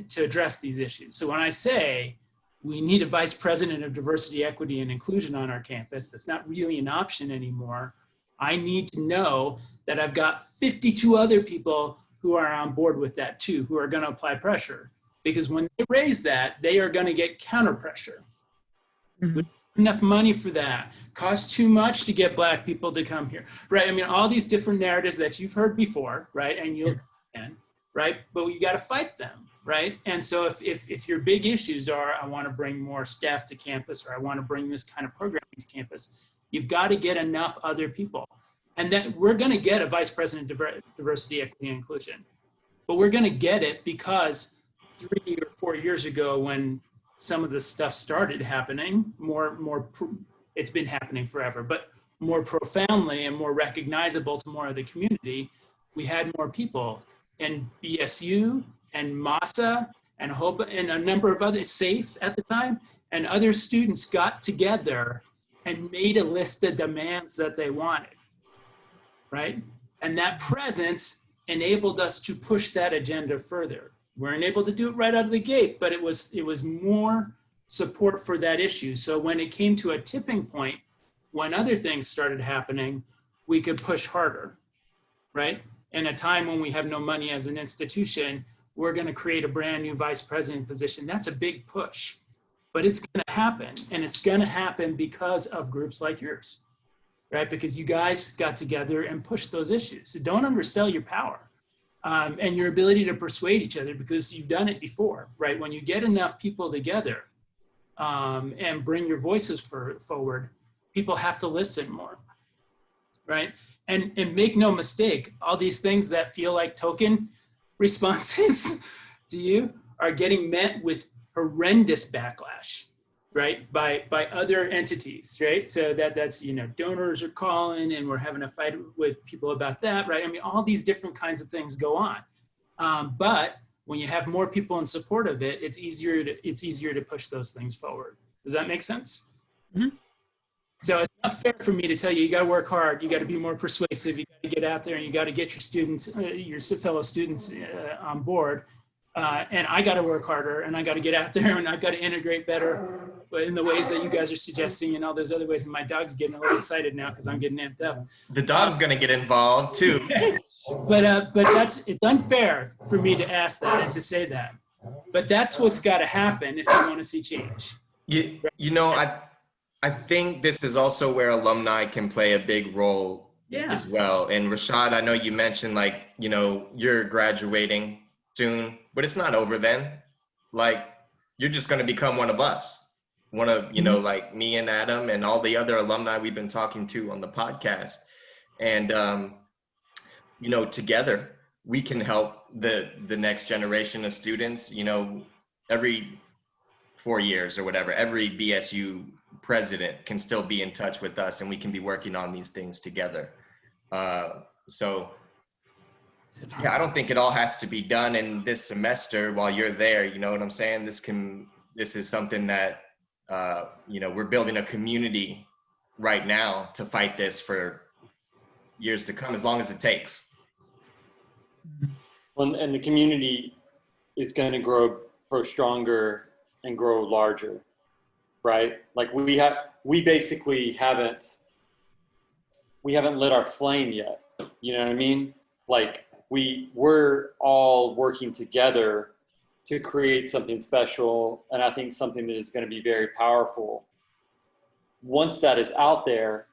S5: to address these issues. So when I say we need a vice president of diversity, equity, and inclusion on our campus, that's not really an option anymore. I need to know that I've got 52 other people who are on board with that too, who are going to apply pressure. Because when they raise that, they are going to get counter pressure.
S2: Mhm.
S5: We don't have enough money for that. Costs too much to get Black people to come here, right? I mean, all these different narratives that you've heard before, right? And you'll, right? But you got to fight them, right? And so if your big issues are, I want to bring more staff to campus, or I want to bring this kind of programming to campus, you've got to get enough other people. And then we're going to get a vice president of diversity, equity, and inclusion. But we're going to get it because 3 or 4 years ago, when some of this stuff started happening, it's been happening forever, but more profoundly and more recognizable to more of the community, we had more people. And BSU and MASA and a number of other, SAFE at the time, and other students got together and made a list of demands that they wanted, right? And that presence enabled us to push that agenda further. We weren't able to do it right out of the gate, but it was more support for that issue. So when it came to a tipping point, when other things started happening, we could push harder, right? In a time when we have no money as an institution, we're going to create a brand new vice president position. That's a big push, but it's going to happen. And it's going to happen because of groups like yours, right? Because you guys got together and pushed those issues. So don't undersell your power and your ability to persuade each other, because you've done it before, right? When you get enough people together and bring your voices forward, people have to listen more, right? And make no mistake, all these things that feel like token responses to you are getting met with horrendous backlash, right? By other entities, right? So that's, donors are calling and we're having a fight with people about that, right? I mean, all these different kinds of things go on. But when you have more people in support of it, it's easier to push those things forward. Does that make sense?
S2: Mm-hmm.
S5: So it's not fair for me to tell you, you got to work hard, you got to be more persuasive, you got to get out there and you got to get your students, your fellow students on board. And I got to work harder and I got to get out there and I've got to integrate better in the ways that you guys are suggesting and all those other ways. And my dog's getting a little excited now because I'm getting amped up.
S1: The dog's going to get involved too.
S5: But it's unfair for me to ask that and to say that. But that's what's got to happen if you want to see change.
S1: I think this is also where alumni can play a big role as well. And Rashad, I know you mentioned you're graduating soon, but it's not over then. Like, you're just going to become one of us, one of, like me and Adam and all the other alumni we've been talking to on the podcast. And, together we can help the next generation of students. Every 4 years or whatever, every BSU president can still be in touch with us and we can be working on these things together. So I don't think it all has to be done in this semester while you're there. You know what I'm saying? This is something that, we're building a community right now to fight this for years to come, as long as it takes.
S4: Well, and the community is going to grow stronger and grow larger, right? Like we basically haven't lit our flame yet. You know what I mean? Like we're all working together to create something special, and I think something that is going to be very powerful. Once that is out there,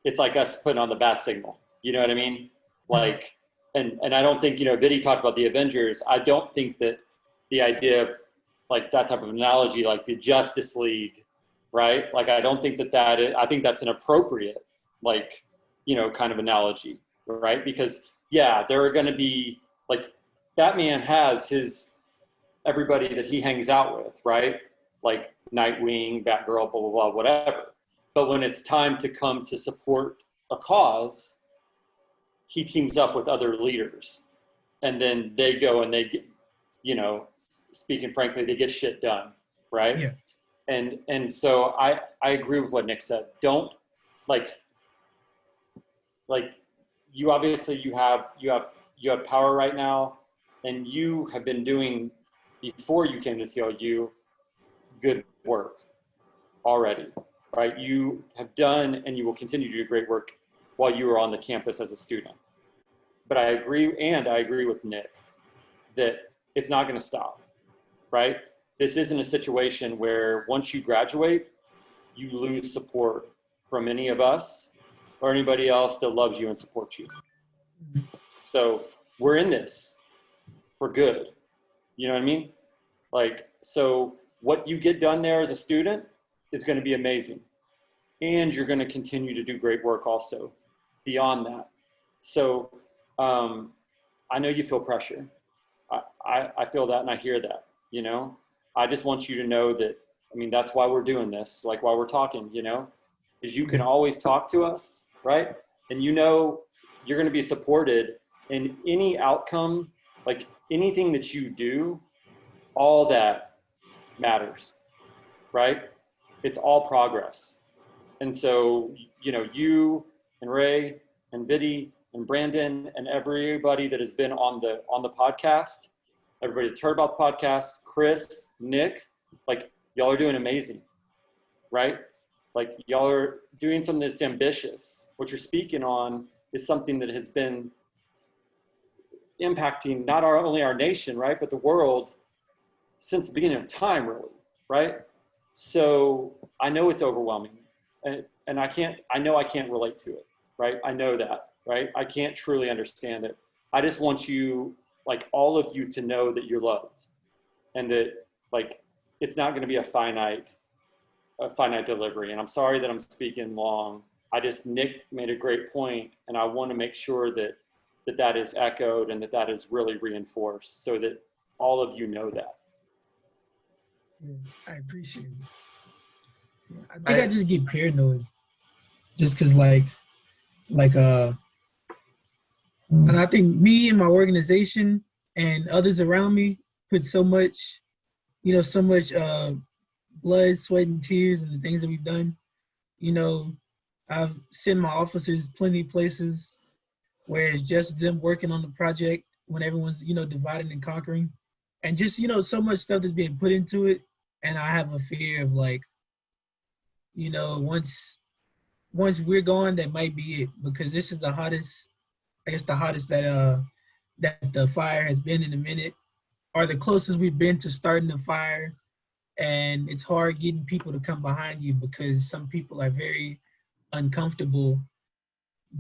S4: it's like us putting on the bat signal. You know what I mean? Like, and I don't think, Biddy talked about the Avengers. I don't think that the idea of like that type of analogy, like the Justice League, right? Like, I don't think I think that's an appropriate, like, kind of analogy, right? Because there are going to be, like, Batman has everybody that he hangs out with, right? Like Nightwing, Batgirl, blah, blah, blah, whatever. But when it's time to come to support a cause, he teams up with other leaders. And then they go and they get, speaking frankly, they get shit done, right?
S2: Yeah.
S4: And so I agree with what Nick said. Don't, like you obviously you have have power right now, and you have been doing, before you came to TLU, good work already, right? You have done and you will continue to do great work while you were on the campus as a student. But I agree with Nick that it's not going to stop, right? This isn't a situation where once you graduate, you lose support from any of us or anybody else that loves you and supports you. So we're in this for good. You know what I mean? Like, so what you get done there as a student is going to be amazing. And you're going to continue to do great work also beyond that. So I know you feel pressure. I feel that and I hear that, you know. I just want you to know that, I mean, that's why we're doing this, like while we're talking, you know, is you can always talk to us, right? And you know you're going to be supported in any outcome, like anything that you do, all that matters, right? It's all progress. And so, you know, you and Ray and Viddy and Brandon and everybody that has been on the podcast, everybody that's heard about the podcast, Chris, Nick, like y'all are doing amazing, right? Like y'all are doing something that's ambitious. What you're speaking on is something that has been impacting not only our nation, right, but the world since the beginning of time, really, right? So I know it's overwhelming, and I know I can't relate to it, right? I know that, right? I can't truly understand it. I just want you, like all of you, to know that you're loved, and that like it's not going to be a finite delivery. And I'm sorry that I'm speaking long. Nick made a great point, and I want to make sure that is echoed and that is really reinforced so that all of you know that.
S2: I appreciate it. I think I just get paranoid just because and I think me and my organization and others around me put so much blood, sweat, and tears and the things that we've done. You know, I've sent my officers plenty of places where it's just them working on the project when everyone's, dividing and conquering. And just, so much stuff that's being put into it. And I have a fear of once we're gone, that might be it, because this is the hottest that the fire has been in a minute, or the closest we've been to starting the fire. And it's hard getting people to come behind you because some people are very uncomfortable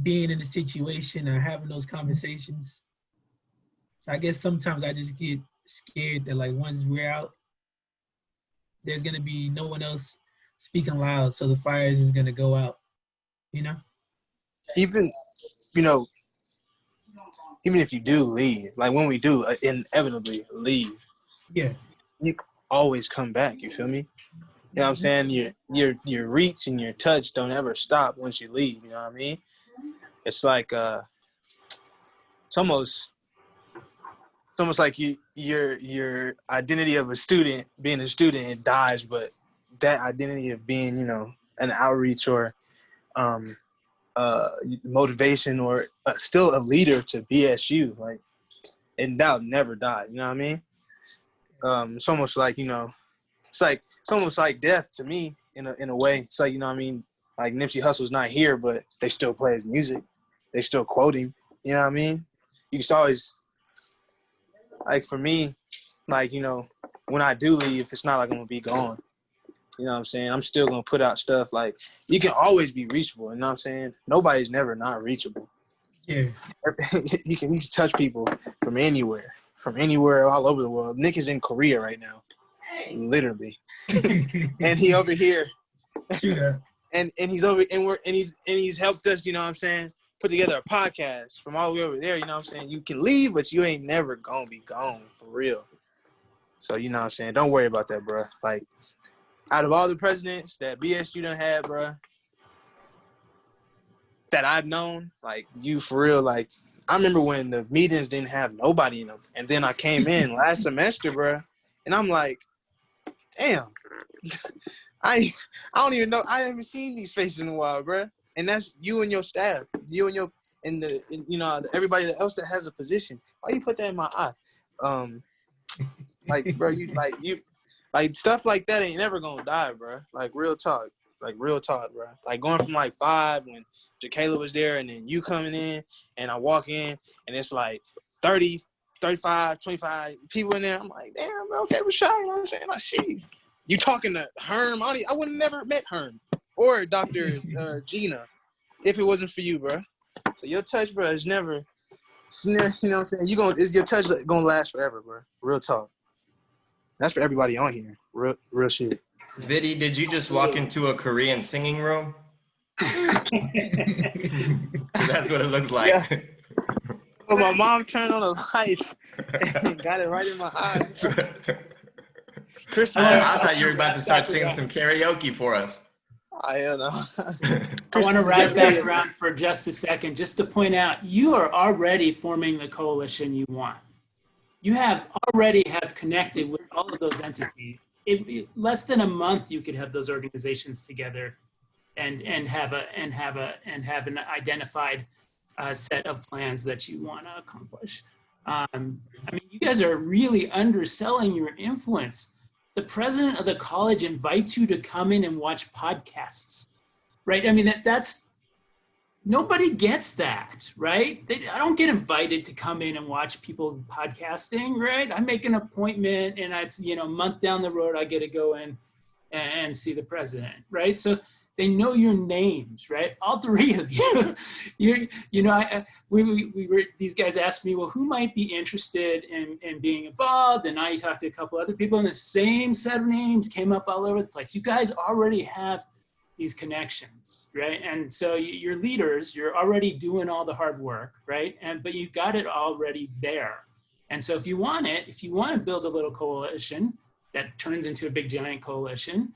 S2: being in the situation or having those conversations. So I guess sometimes I just get scared that once we're out, there's gonna be no one else speaking loud, so the fire is just gonna go out,
S7: Even, even if you do leave, when we do inevitably leave,
S2: yeah,
S7: you always come back. You feel me? You know what I'm saying? Your reach and your touch don't ever stop once you leave. You know what I mean? It's like it's almost like your identity of a student, being a student, it dies, but that identity of being, an outreach or motivation or still a leader to BSU, and that'll never die. You know what I mean? It's almost like, it's almost like death to me in a way. It's like, like Nipsey Hussle's not here, but they still play his music. They still quote him. You know what I mean? You can always, for me, when I do leave, it's not like I'm going to be gone. You know what I'm saying? I'm still going to put out stuff. You can always be reachable. You know what I'm saying? Nobody's never not reachable.
S2: yeah.
S7: you can touch people from anywhere all over the world. Nick is in Korea right now, literally. And he over here.
S2: Yeah.
S7: and he's over and he's helped us, you know what I'm saying, put together a podcast from all the way over there. You know what I'm saying? You can leave, but you ain't never gonna be gone for real. So you know what I'm saying? Don't worry about that, bro. Out of all the presidents that BSU done had, bro, that I've known, you for real, I remember when the meetings didn't have nobody in them, and then I came in last semester, bro, and I'm like, damn, I don't even know. I haven't seen these faces in a while, bro. And that's you and your staff. you know, everybody else that has a position. Why you put that in my eye? Like, bro, like stuff like that ain't never gonna die, bro. Like real talk, bro. Like going from like 5 when Jacayla was there, and then you coming in, and I walk in, and it's like 30, 35, 25 people in there. I'm like, damn, bro, okay, Rashad, you know what I'm saying? I see you. You talking to Herm? I would have never met Herm or Dr. Gina if it wasn't for you, bro. So your touch, bro, is never, you know what I'm saying? Your touch gonna last forever, bro. Real talk. That's for everybody on here. Real shit.
S1: Vidi, did you just walk into a Korean singing room? That's what it looks like.
S7: Yeah. Well, my mom turned on the lights and got it right in my eyes. Chris,
S1: I thought you were about to start singing some karaoke for us.
S7: I don't know.
S5: I want to wrap back around for just a second, just to point out, you are already forming the coalition you want. You already have connected with all of those entities. In less than a month, you could have those organizations together and have an identified set of plans that you want to accomplish. I mean, you guys are really underselling your influence. The president of the college invites you to come in and watch podcasts, right? I mean, that's nobody gets that, right? I don't get invited to come in and watch people podcasting, right? I make an appointment, and it's, you know, a month down the road, I get to go in and see the president, right? So they know your names, right? All three of you. These guys asked me, well, who might be interested in being involved? And I talked to a couple other people, and the same set of names came up all over the place. You guys already have these connections, right? And so you're leaders, you're already doing all the hard work, right? But you've got it already there. And so if you want to build a little coalition that turns into a big giant coalition,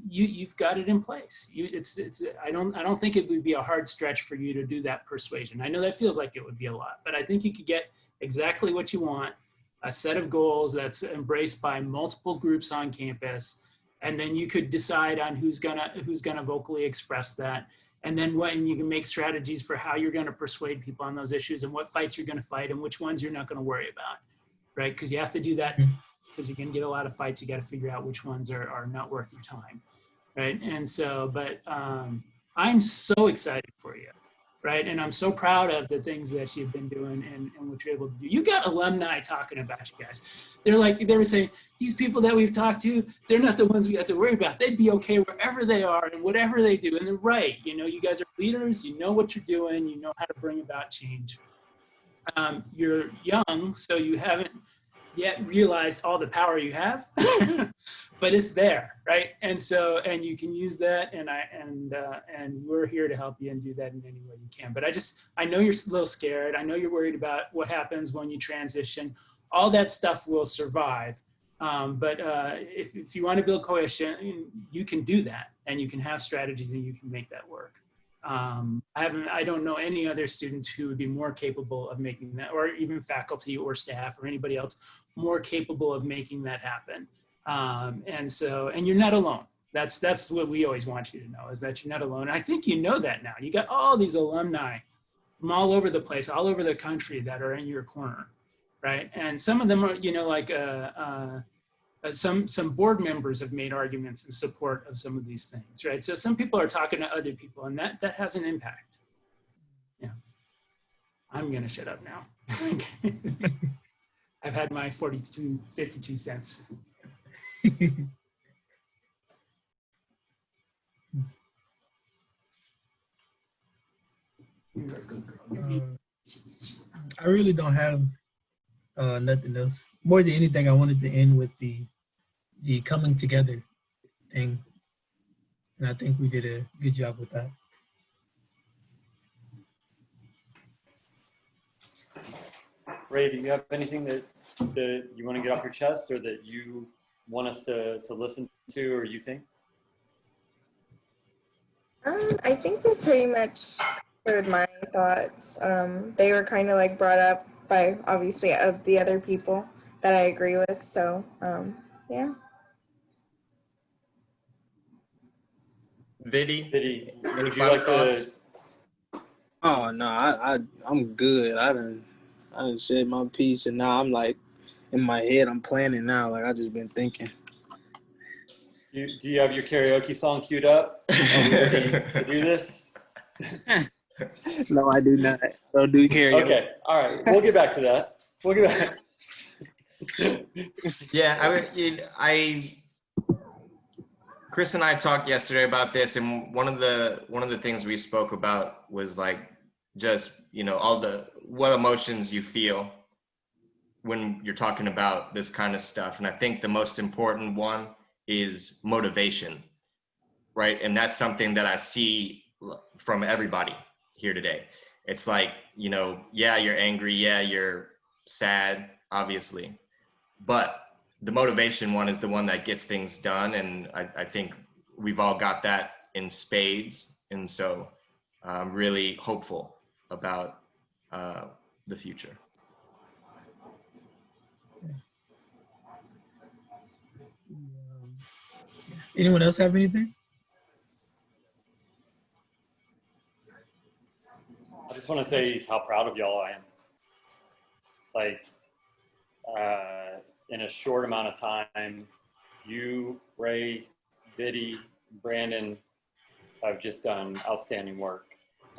S5: you've got it in place. I don't think it would be a hard stretch for you to do that persuasion. I know that feels like it would be a lot, but I think you could get exactly what you want, a set of goals that's embraced by multiple groups on campus, and then you could decide on who's gonna vocally express that, and then you can make strategies for how you're gonna persuade people on those issues, and what fights you're gonna fight and which ones you're not gonna worry about, right? Because you have to do that, because you're gonna get a lot of fights. You got to figure out which ones are not worth your time, right? And so, but I'm so excited for you, right? And I'm so proud of the things that you've been doing and what you're able to do. You got alumni talking about you guys. They were saying, these people that we've talked to, they're not the ones we have to worry about. They'd be okay wherever they are and whatever they do. And they're right. You know, you guys are leaders. You know what you're doing. You know how to bring about change. You're young, so you haven't yet realized all the power you have, but it's there, right? And you can use that, and we're here to help you and do that in any way you can. But I know you're a little scared. I know you're worried about what happens when you transition. All that stuff will survive. But if you want to build coalition, you can do that, and you can have strategies, and you can make that work. I don't know any other students who would be more capable of making that, or even faculty or staff or anybody else more capable of making that happen. And you're not alone. That's what we always want you to know, is that you're not alone. And I think you know that now. You got all these alumni from all over the place, all over the country that are in your corner, right? And some of them are, you know, like some board members have made arguments in support of some of these things, right? So some people are talking to other people, and that has an impact. Yeah. I'm gonna shut up now. I've had my 52 cents.
S2: I really don't have nothing else. More than anything, I wanted to end with the coming together thing. And I think we did a good job with that.
S8: Ray, do you have anything that you want to get off your chest, or that you want us to listen to, or you think?
S6: I think we pretty much covered my thoughts. They were kind of like brought up by obviously the other people that I agree with. So yeah.
S1: Vidi,
S8: Vidi,
S1: any
S8: would you
S1: final
S8: like
S1: thoughts?
S7: Oh no, I'm good. I done said my piece, and now I'm like in my head. I'm planning now. Like I just been thinking.
S8: Do you have your karaoke song queued up? Are we ready to do this?
S7: No, I do not. Don't do karaoke.
S8: Okay, all right. We'll get back to that. We'll get back.
S1: Yeah, Chris and I talked yesterday about this, and one of the things we spoke about was like just, you know, what emotions you feel when you're talking about this kind of stuff. And I think the most important one is motivation, right? And that's something that I see from everybody here today. It's like, you know, yeah, you're angry, yeah, you're sad, obviously, but the motivation one is the one that gets things done. And I think we've all got that in spades. And so I'm really hopeful about the future.
S2: Anyone else have anything?
S8: I just want to say how proud of y'all I am. Like, in a short amount of time, you, Ray, Biddy, Brandon have just done outstanding work.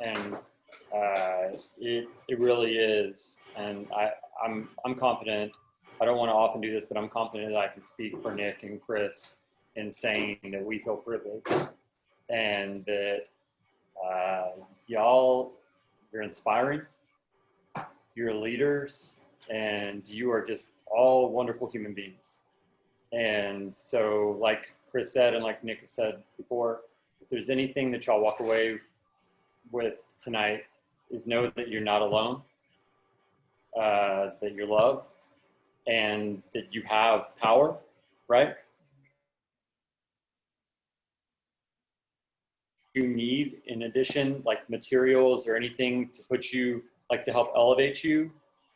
S8: And it really is. And I'm confident. I don't want to often do this, but I'm confident that I can speak for Nick and Chris in saying that we feel privileged and that y'all, you're inspiring, you're leaders, and you are just all wonderful human beings. And so, like Chris said, and like Nick said before, if there's anything that y'all walk away with tonight, is know that you're not alone, that you're loved, and that you have power, right? You need, in addition, like materials or anything to put you, like to help elevate you,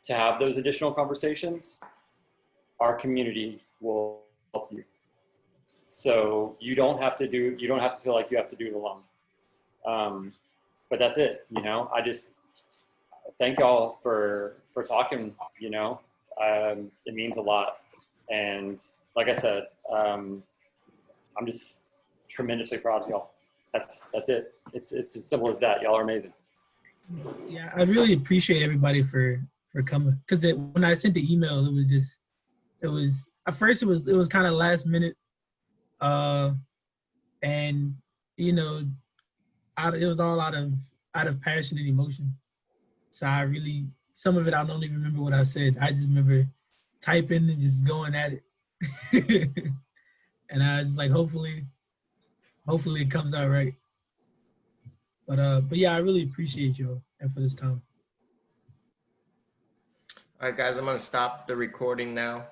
S8: to have those additional conversations, our community will help you. So you don't have to feel like you have to do it alone. But that's it, you know. I just thank y'all for talking, you know. It means a lot. And like I said, I'm just tremendously proud of y'all. That's it. It's as simple as that. Y'all are amazing.
S2: Yeah, I really appreciate everybody for coming, because when I sent the email, it was at first it was kind of last minute, and you know, it was all out of passion and emotion. So I really, some of it I don't even remember what I said. I just remember typing and just going at it, and I was like, hopefully it comes out right. But yeah, I really appreciate y'all and for this time.
S1: All right, guys, I'm going to stop the recording now.